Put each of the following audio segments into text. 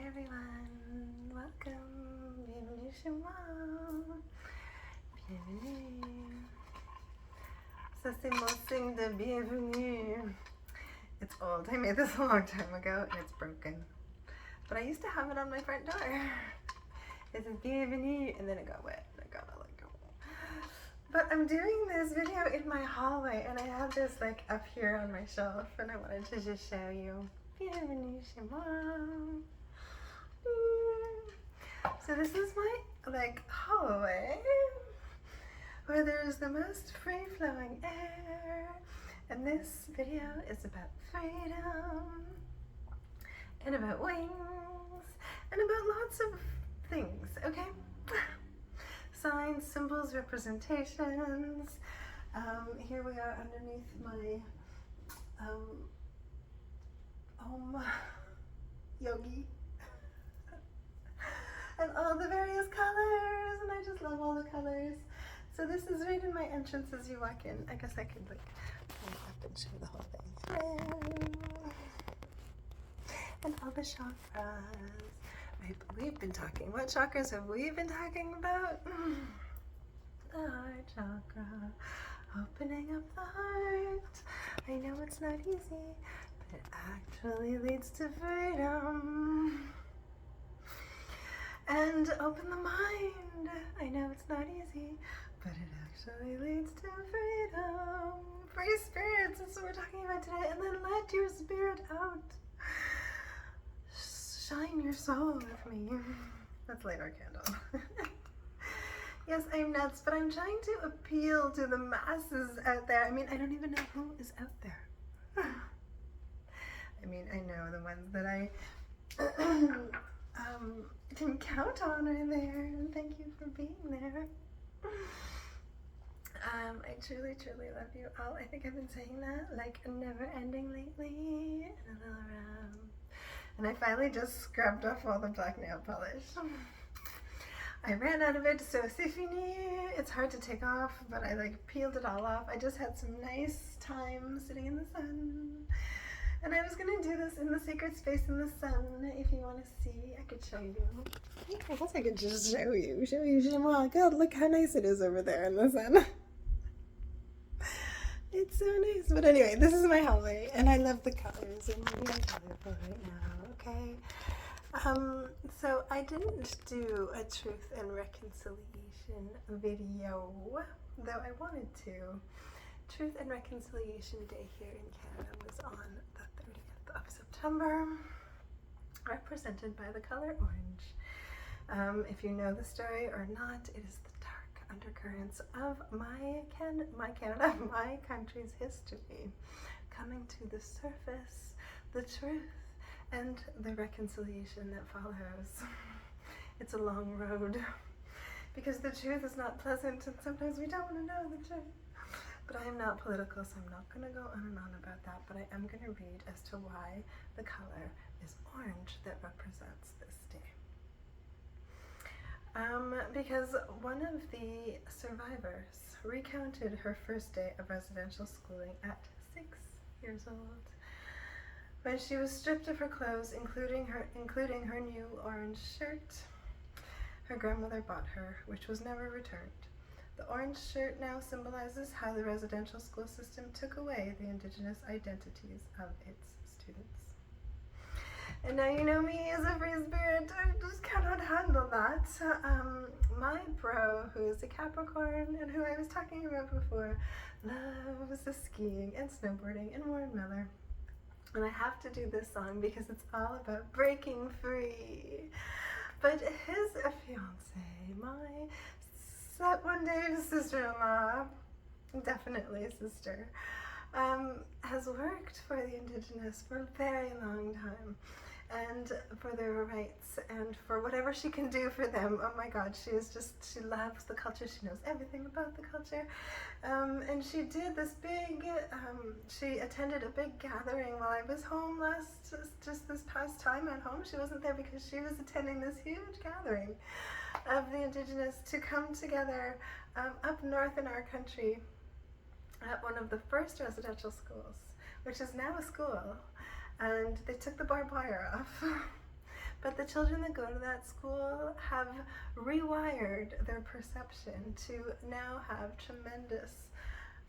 everyone, welcome, bienvenue chez moi, bienvenue. Ça c'est mon signe de bienvenue. It's old, I made this a long time ago and it's broken. But I used to have it on my front door. It says bienvenue and then it got wet and I gotta let go. But I'm doing this video in my hallway and I have this like up here on my shelf and I wanted to just show you. Bienvenue chez moi. So this is my like hallway where there's the most free-flowing air, and this video is about freedom and about wings and about lots of things, okay? Signs, symbols, representations. Here we are underneath my Om Yogi. And all the various colors, and I just love all the colors. So this is right in my entrance as you walk in. I guess I could like pull up and show the whole thing. And all the chakras. We've been talking. What chakras have we been talking about? The heart chakra. Opening up the heart. I know it's not easy, but it actually leads to freedom. And open the mind. I know it's not easy, but it actually leads to freedom. Free spirits, that's what we're talking about today. And then let your spirit out. Shine your soul with me. Let's light our candle. Yes, I'm nuts, but I'm trying to appeal to the masses out there. I mean, I don't even know who is out there. I mean, I know the ones that I can count on are there, and thank you for being there. I truly, truly love you all. I think I've been saying that like never ending lately, and I finally just scrubbed off all the black nail polish. I ran out of it, so c'est fini. It's hard to take off, but I like peeled it all off. I just had some nice time sitting in the sun. And I was going to do this in the sacred space in the sun. If you want to see, I could show you. I guess I could just show you. Oh, God, look how nice it is over there in the sun. It's so nice. But anyway, this is my hallway, and I love the colors. And I'm really colorful right now, okay? So I didn't do a truth and reconciliation video, though I wanted to. Truth and Reconciliation Day here in Canada was on the 30th of September, represented by the color orange. If you know the story or not, it is the dark undercurrents of my country's history coming to the surface, the truth, and the reconciliation that follows. It's a long road, because the truth is not pleasant, and sometimes we don't want to know the truth. But I am not political, so I'm not going to go on and on about that, but I am going to read as to why the color is orange that represents this day. Because one of the survivors recounted her first day of residential schooling at 6 years old, when she was stripped of her clothes, including her new orange shirt her grandmother bought her, which was never returned. The orange shirt now symbolizes how the residential school system took away the Indigenous identities of its students. And now you know me as a free spirit, I just cannot handle that. My bro, who is a Capricorn and who I was talking about before, loves the skiing and snowboarding and Warren Miller. And I have to do this song because it's all about breaking free. But his fiance, my one day sister-in-law, definitely a sister, has worked for the Indigenous for a very long time, and for their rights, and for whatever she can do for them. Oh my God, she loves the culture, she knows everything about the culture, and she did this big, she attended a big gathering while I was home just this past time at home. She wasn't there because she was attending this huge gathering of the Indigenous to come together up north in our country at one of the first residential schools, which is now a school, and they took the barbed wire off. But the children that go to that school have rewired their perception to now have tremendous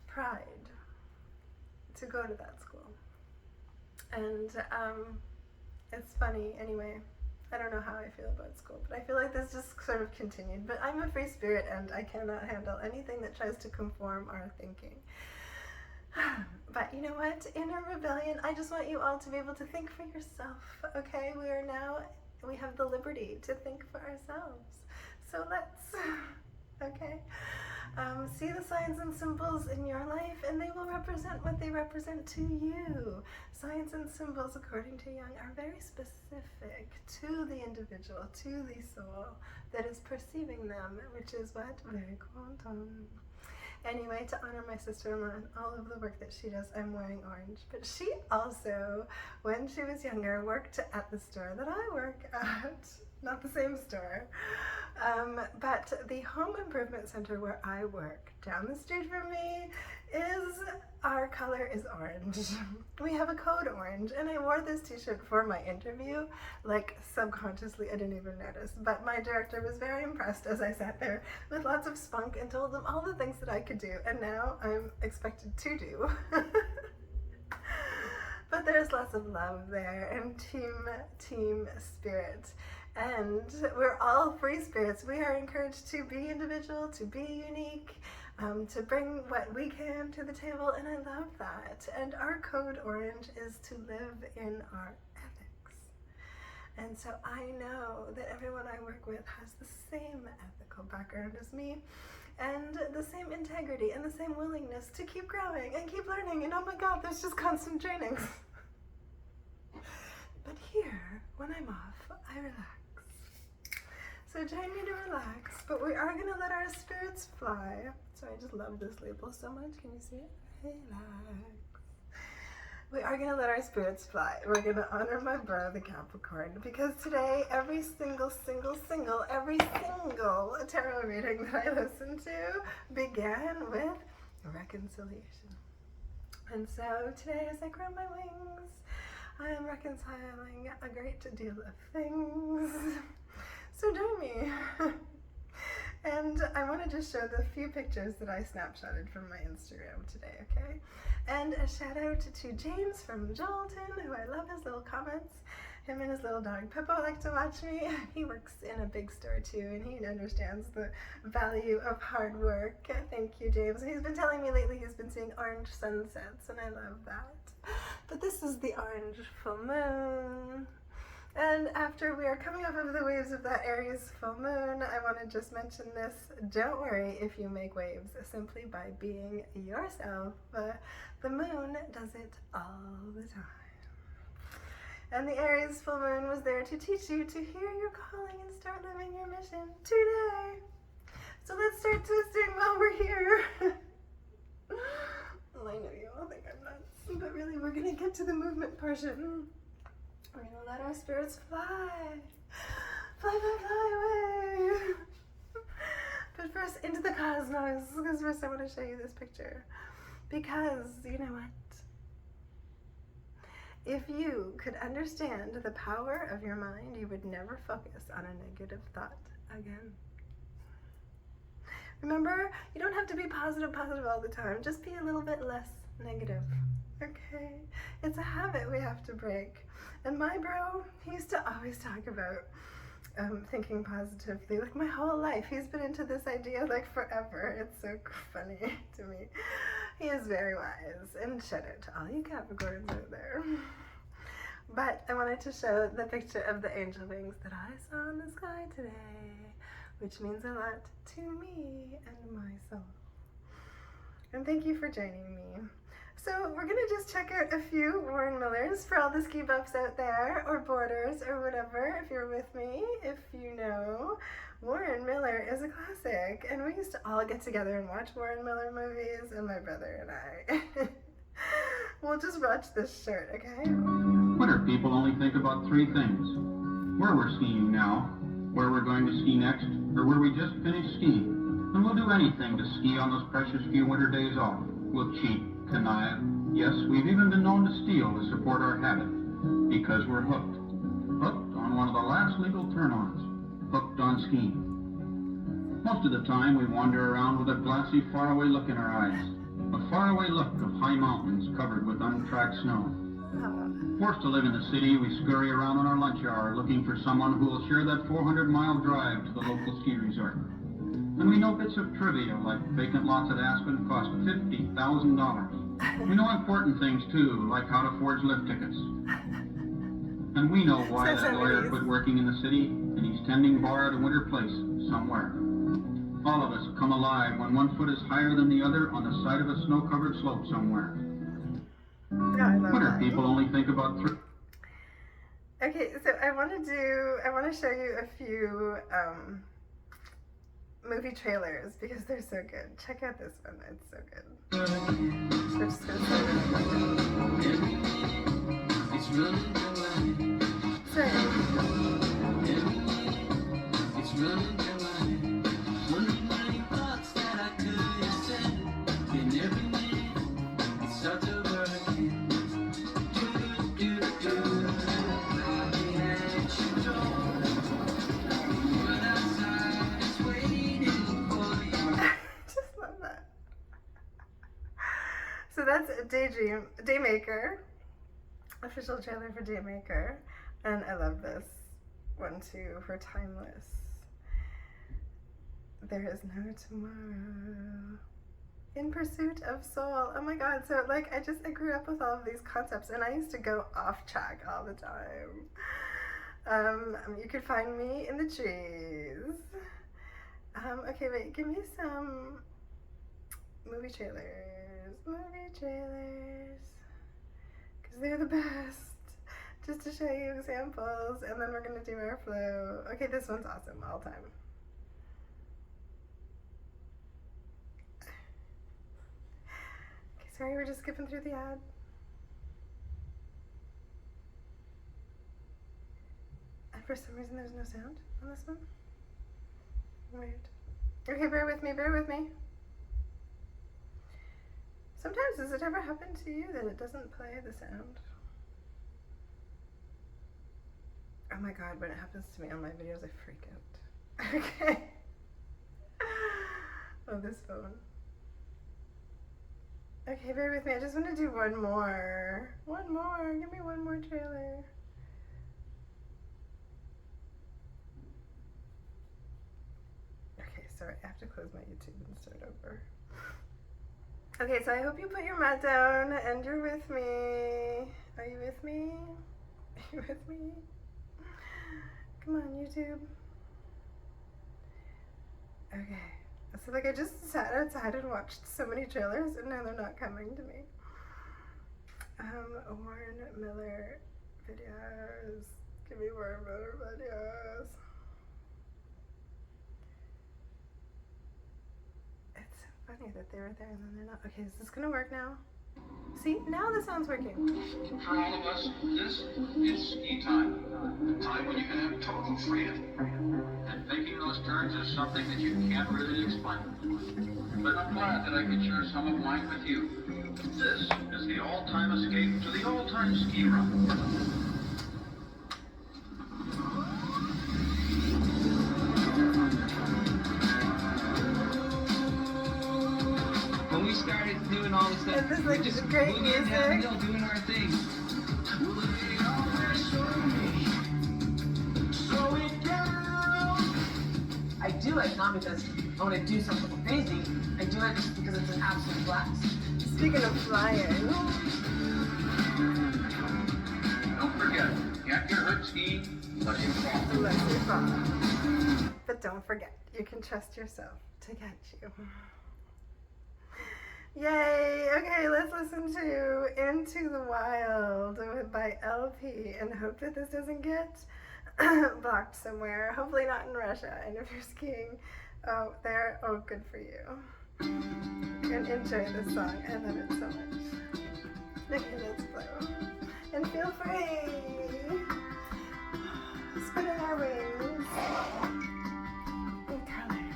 pride to go to that school. And it's funny, anyway. I don't know how I feel about school, but I feel like this just sort of continued. But I'm a free spirit, and I cannot handle anything that tries to conform our thinking. But you know what? Inner rebellion, I just want you all to be able to think for yourself, okay? We have the liberty to think for ourselves. So let's, okay? See the signs and symbols in your life, and they will represent what they represent to you. Signs and symbols, according to Jung, are very specific to the individual, to the soul that is perceiving them, which is what? Very quantum. Anyway, to honor my sister-in-law and all of the work that she does, I'm wearing orange. But she also, when she was younger, worked at the store that I work at. Not the same store. But the home improvement center where I work, down the street from me, our color is orange. We have a code orange, and I wore this t-shirt for my interview, like subconsciously, I didn't even notice. But my director was very impressed as I sat there with lots of spunk and told them all the things that I could do, and now I'm expected to do. But there's lots of love there, and team spirit. And we're all free spirits. We are encouraged to be individual, to be unique, to bring what we can to the table, and I love that. And our code orange is to live in our ethics. And so I know that everyone I work with has the same ethical background as me, and the same integrity, and the same willingness to keep growing and keep learning, and oh my god, there's just constant trainings. But here, when I'm off, I relax. So join me to relax, but we are going to let our spirits fly. So I just love this label so much. Can you see it? Relax. We are going to let our spirits fly. We're going to honor my bro, the Capricorn, because today every single tarot reading that I listened to began with reconciliation. And so today, as I grow my wings, I am reconciling a great deal of things. So join me. And I want to just show the few pictures that I snapshotted from my Instagram today, okay? And a shout out to James from Jolton, who I love his little comments. Him and his little dog Pippo like to watch me. He works in a big store too, and he understands the value of hard work. Thank you, James. And he's been telling me lately he's been seeing orange sunsets, and I love that. But this is the orange full moon. And after we are coming off of the waves of that Aries full moon, I want to just mention this. Don't worry if you make waves simply by being yourself. The moon does it all the time. And the Aries full moon was there to teach you to hear your calling and start living your mission today. So let's start twisting while we're here. Well, I know you all think I'm nuts, but really we're going to get to the movement portion. We're going to let our spirits fly. Fly, fly, fly away. But first, into the cosmos, because first I want to show you this picture. Because, you know what? If you could understand the power of your mind, you would never focus on a negative thought again. Remember, you don't have to be positive all the time. Just be a little bit less negative, okay? It's a habit we have to break. And my bro, he used to always talk about thinking positively. Like my whole life, he's been into this idea like forever. It's so funny to me. He is very wise, and shout out to all you Capricorns out there. But I wanted to show the picture of the angel wings that I saw in the sky today, which means a lot to me and my soul. And thank you for joining me. So we're going to just check out a few Warren Millers for all the ski buffs out there, or boarders, or whatever, if you're with me. If you know, Warren Miller is a classic, and we used to all get together and watch Warren Miller movies, and my brother and I. We'll just watch this shirt, okay? Winter people only think about three things: where we're skiing now, where we're going to ski next, or where we just finished skiing. And we'll do anything to ski on those precious few winter days off. We'll cheat, connive. Yes, we've even been known to steal to support our habit, because we're hooked. Hooked on on one of the last legal turn-ons, hooked on skiing. Most of the time, we wander around with a glassy, faraway look in our eyes, a faraway look of high mountains covered with untracked snow. Forced to live in the city, we scurry around on our lunch hour looking for someone who will share that 400-mile drive to the local ski resort. And we know bits of trivia like vacant lots at Aspen cost $50,000. We know important things too, like how to forge lift tickets. And we know why that lawyer quit working in the city and he's tending bar at a winter place somewhere. All of us come alive when one foot is higher than the other on the side of a snow-covered slope somewhere. Winter people only think about three. Okay, so I want to show you a few movie trailers because they're so good. Check out this one, it's so good. We're just gonna start So that's Daymaker, official trailer for Daymaker, and I love this one too for Timeless. There is no tomorrow. In Pursuit of Soul. Oh my god, so like I grew up with all of these concepts and I used to go off track all the time. You could find me in the trees. Okay, wait, give me some movie trailers, because they're the best, just to show you examples, and then we're going to do our flow. Okay, this one's awesome, all time. Okay, sorry, we're just skipping through the ad. And for some reason there's no sound on this one. Weird. Okay, bear with me, bear with me. Sometimes, does it ever happen to you that it doesn't play the sound? Oh my god, when it happens to me on my videos, I freak out. Okay. Oh, this phone. Okay, bear with me. I just want to do one more. One more. Give me one more trailer. Okay, sorry. I have to close my YouTube and start over. Okay, so I hope you put your mat down and you're with me. Are you with me? Are you with me? Come on, YouTube. Okay. So like I just sat outside and watched so many trailers and now they're not coming to me. Warren Miller videos. Give me Warren Miller videos. Funny that they were there and then they're not. Okay, is this gonna work now? See, now the sound's working. For all of us, this is ski time. The time when you can have total freedom. And making those turns is something that you can't really explain. But I'm glad that I could share some of mine with you. This is the all-time escape to the all-time ski run. We started doing all this stuff. This like just great music. Doing our thing. I do it not because I want to do something crazy. I do it just because it's an absolute blast. Speaking of flying. Don't forget, get your hurt skiing, let you fall. Let you fall. But don't forget, you can trust yourself to catch you. Yay! Okay, let's listen to Into the Wild by LP and hope that this doesn't get blocked somewhere. Hopefully not in Russia. And if you're skiing there, oh, good for you. And enjoy this song. I love it so much. Okay, let's blow. And feel free. Spinning our wings. And color.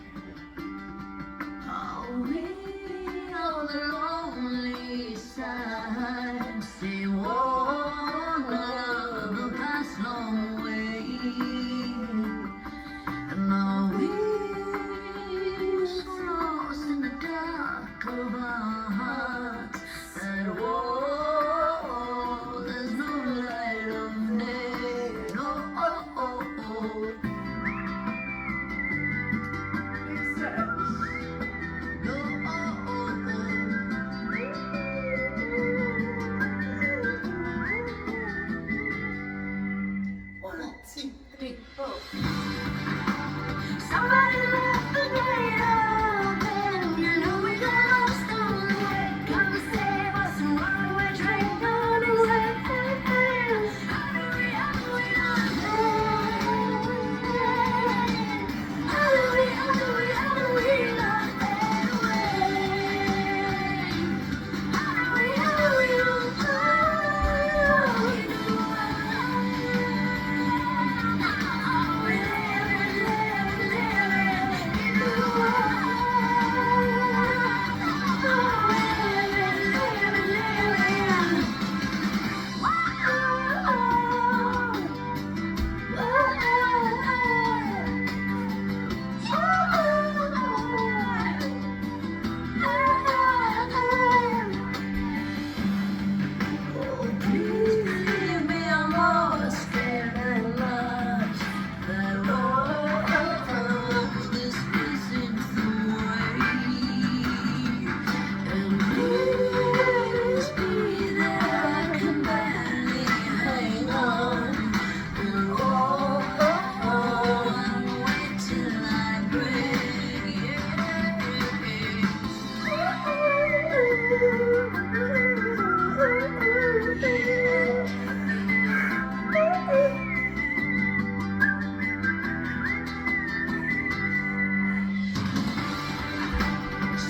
On the lonely side, say one love will pass long way. 2, 3, 4. Somebody left the gate open. You know we got lost on the way. Come save us and run away, drink on and say, hey, hey. How do we not How do we not fade away?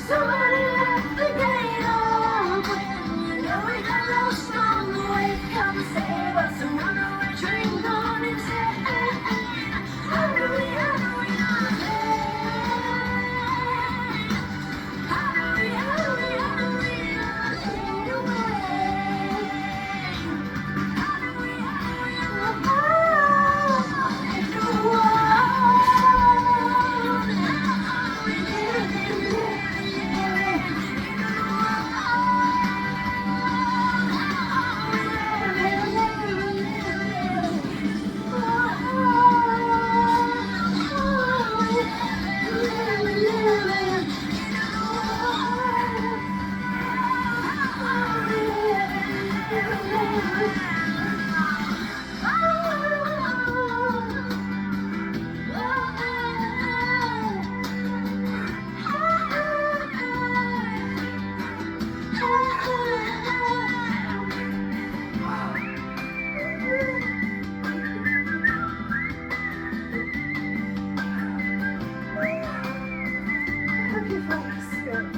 Somebody left the gate open. You know we got lost on the way. Come save us and run away, drink on and say, hey, hey. How do we not fade? How do we not fade away? How do we not fade away?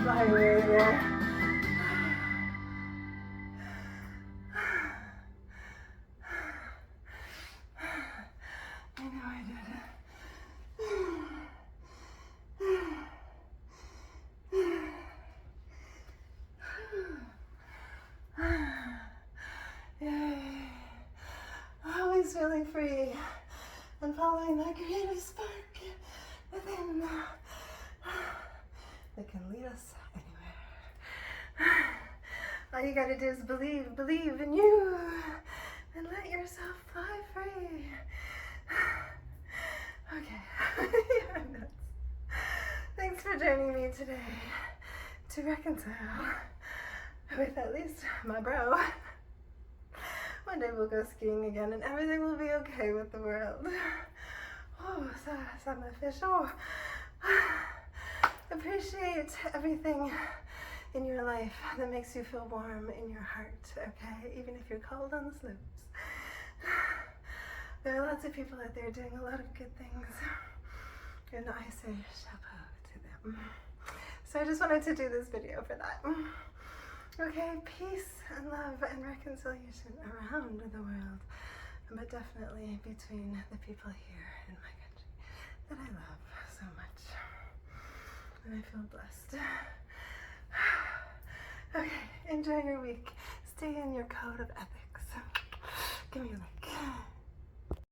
Fly away there. I know I did it. Yay. Always feeling free and following that creative spark within that can lead us anywhere. All you gotta do is believe in you, and let yourself fly free. Okay. I'm nuts. Thanks for joining me today to reconcile with at least my bro. One day we'll go skiing again and everything will be okay with the world. Oh, ça me fait chaud. Appreciate everything in your life that makes you feel warm in your heart, okay? Even if you're cold on the slopes. There are lots of people out there doing a lot of good things, and I say chapeau to them. So I just wanted to do this video for that. Okay, peace and love and reconciliation around the world, but definitely between the people here in my country that I love so much. And I feel blessed. Okay, enjoy your week. Stay in your code of ethics. Give me a lick.